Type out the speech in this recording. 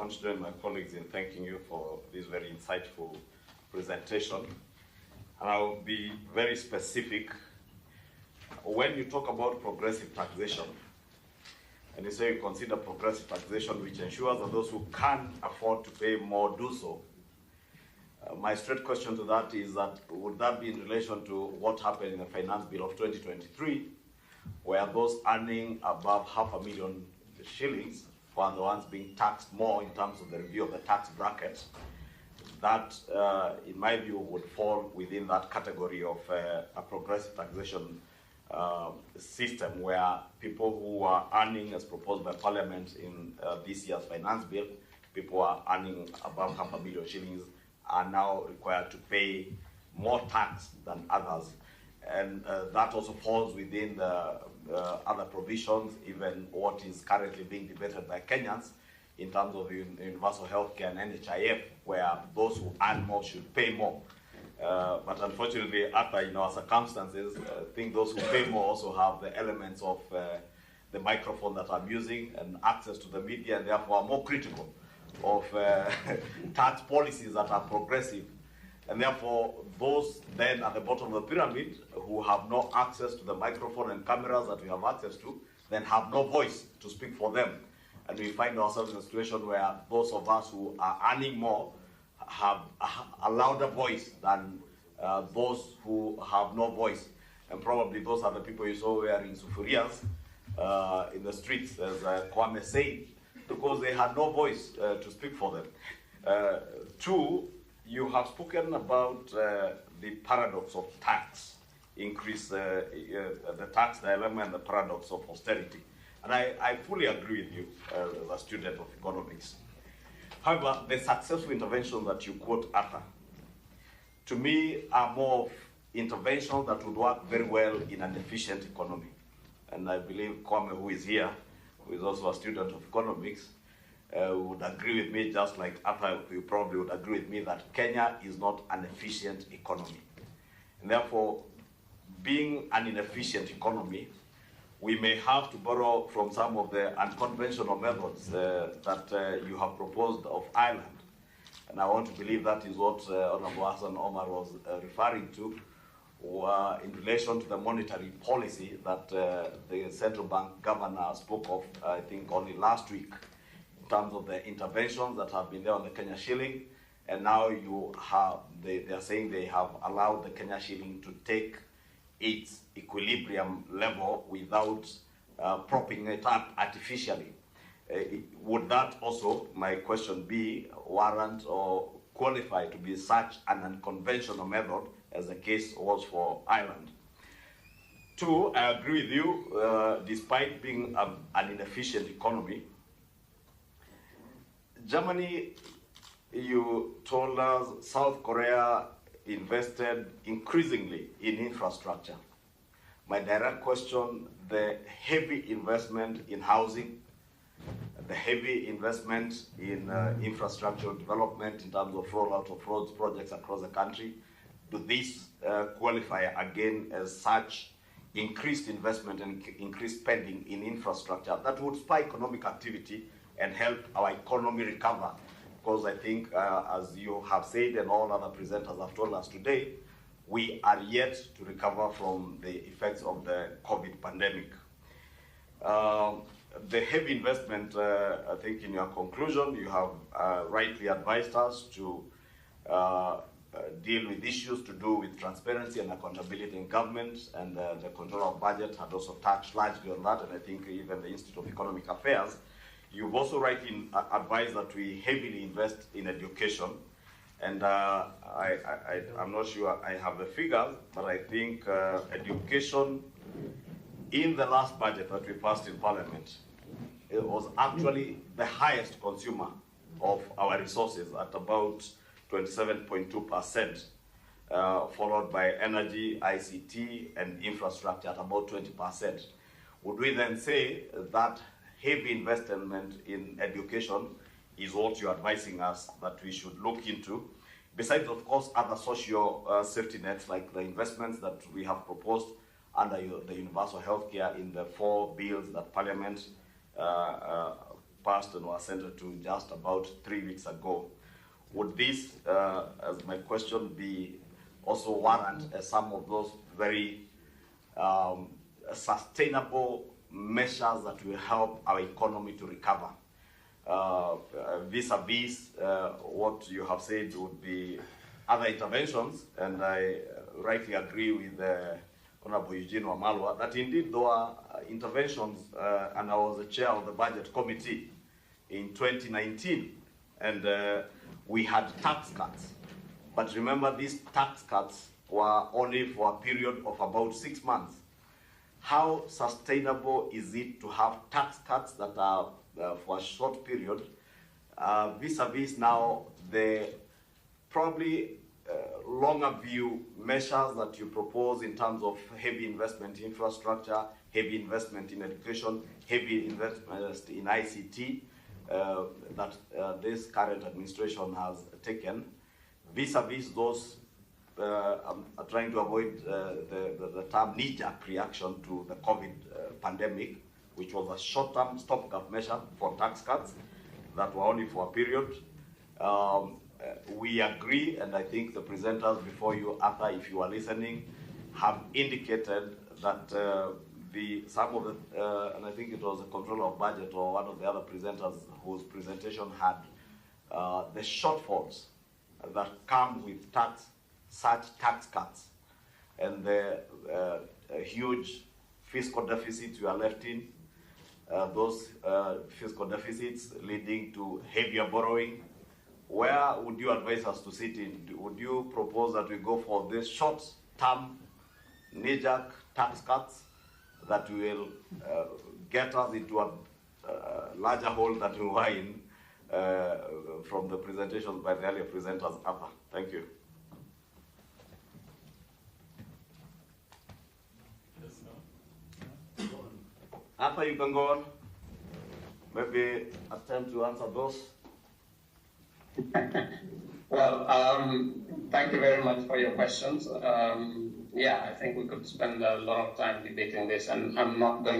want to join my colleagues in thanking you for this very insightful presentation. And I'll be very specific. When you talk about progressive taxation, and you say you consider progressive taxation which ensures that those who can afford to pay more do so, my straight question to that is that would that be in relation to what happened in the Finance Bill of 2023, where those earning above $500,000 shillings were the ones being taxed more in terms of the review of the tax bracket? That, in my view, would fall within that category of a progressive taxation system, where people who are earning, as proposed by Parliament in this year's Finance Bill, people who are earning above $500,000 shillings are now required to pay more tax than others. And that also falls within the other provisions, even what is currently being debated by Kenyans in terms of universal healthcare and NHIF, where those who earn more should pay more. But unfortunately, in our circumstances, I think those who pay more also have the elements of the microphone that I'm using and access to the media, and therefore are more critical of tax policies that are progressive. And therefore, those then at the bottom of the pyramid who have no access to the microphone and cameras that we have access to, then have no voice to speak for them. And we find ourselves in a situation where those of us who are earning more have a louder voice than those who have no voice. And probably those are the people you saw wearing sufurias in the streets, as Kwame said, because they had no voice to speak for them. Two, you have spoken about the paradox of tax, increase the tax dilemma and the paradox of austerity. And I fully agree with you as a student of economics. However, the successful interventions that you quote, Arthur, to me are more of interventions that would work very well in an efficient economy. And I believe Kwame, who is here, who is also a student of economics, would agree with me, just like Arthur, you probably would agree with me, that Kenya is not an efficient economy. And therefore, being an inefficient economy, we may have to borrow from some of the unconventional methods that you have proposed of Ireland. And I want to believe that is what Honorable Hassan Omar was referring to, in relation to the monetary policy that the central bank governor spoke of, I think, only last week, in terms of the interventions that have been there on the Kenya shilling. And now they are saying they have allowed the Kenya shilling to take its equilibrium level without propping it up artificially. Would that also, my question be, warrant or qualify to be such an unconventional method as the case was for Ireland? Two, I agree with you, despite being an inefficient economy, Germany, you told us, South Korea invested increasingly in infrastructure. My direct question, the heavy investment in housing, the heavy investment in infrastructural development in terms of rollout of roads projects across the country, do these qualify again as such increased investment and increased spending in infrastructure that would spur economic activity and help our economy recover? Because I think, as you have said and all other presenters have told us today, we are yet to recover from the effects of the COVID pandemic. The heavy investment, I think in your conclusion, you have rightly advised us to deal with issues to do with transparency and accountability in government, and the control of budget had also touched largely on that, and I think even the Institute of Economic Affairs. You've also rightly advised that we heavily invest in education, and I'm not sure I have the figures, but I think education in the last budget that we passed in Parliament, it was actually the highest consumer of our resources at about 27.2%, followed by energy, ICT, and infrastructure at about 20%. Would we then say that heavy investment in education is what you're advising us that we should look into, besides, of course, other social safety nets like the investments that we have proposed under the universal healthcare in the 4 bills that Parliament passed and was sent to just about 3 weeks ago. Would this, as my question, be also warrant some of those very sustainable measures that will help our economy to recover? Vis-a-vis what you have said would be other interventions, and I rightly agree with Honorable Eugene Wamalwa that indeed there are interventions, and I was the chair of the budget committee in 2019, and we had tax cuts. But remember, these tax cuts were only for a period of about 6 months. How sustainable is it to have tax cuts that are for a short period, vis-a-vis now the probably longer view measures that you propose in terms of heavy investment in infrastructure, heavy investment in education, heavy investment in ICT that this current administration has taken, vis-a-vis those, I'm trying to avoid the term knee-jerk reaction to the COVID pandemic, which was a short-term stopgap measure for tax cuts that were only for a period. We agree, and I think the presenters before you, Arthur, if you are listening, have indicated that some of the, and I think it was the Controller of Budget or one of the other presenters whose presentation had the shortfalls that come with such tax cuts, and the huge fiscal deficits we are left in, those fiscal deficits leading to heavier borrowing. Where would you advise us to sit in? Would you propose that we go for this short-term knee-jerk tax cuts that will get us into a larger hole that we were in from the presentations by the earlier presenters? Arthur, thank you. Arthur, you can go on. Maybe attempt to answer those. Well, thank you very much for your questions. Yeah, I think we could spend a lot of time debating this, and I'm not going